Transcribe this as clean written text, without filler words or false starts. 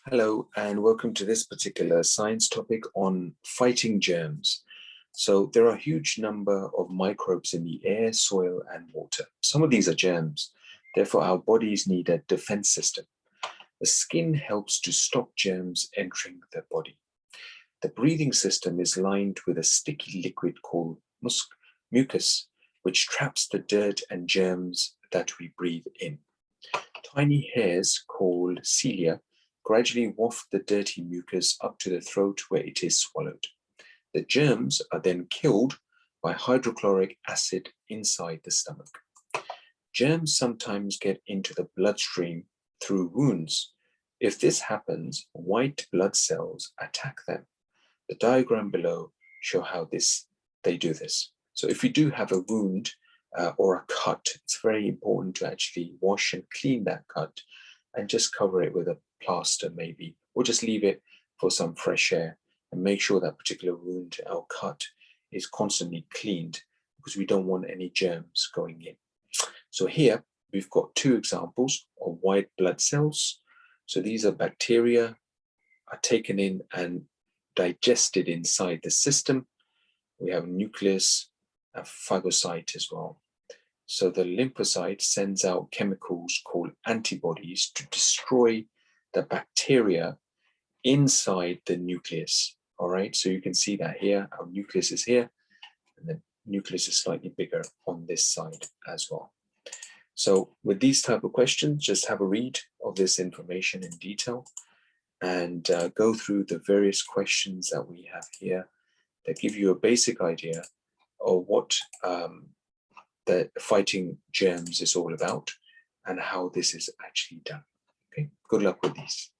Hello, and welcome to this particular science topic on fighting germs. So there are a huge number of microbes in the air, soil, and water. Some of these are germs. Therefore, our bodies need a defense system. The skin helps to stop germs entering the body. The breathing system is lined with a sticky liquid called mucus, which traps the dirt and germs that we breathe in. Tiny hairs called cilia gradually waft the dirty mucus up to the throat where it is swallowed. The germs are then killed by hydrochloric acid inside the stomach. Germs sometimes get into the bloodstream through wounds. If this happens, white blood cells attack them. The diagram below show how they do this. So if you do have a wound or a cut, it's very important to actually wash and clean that cut and just cover it with a plaster maybe, or just leave it for some fresh air and make sure that particular wound or cut is constantly cleaned because we don't want any germs going in. So here we've got two examples of white blood cells. So these are bacteria are taken in and digested inside the system. We have nucleus, a phagocyte as well. So the lymphocyte sends out chemicals called antibodies to destroy the bacteria inside the nucleus. All right, so you can see that here, our nucleus is here, and the nucleus is slightly bigger on this side as well. So with these type of questions, just have a read of this information in detail and go through the various questions that we have here that give you a basic idea of what the fighting germs is all about and how this is actually done. Okay, good luck with these.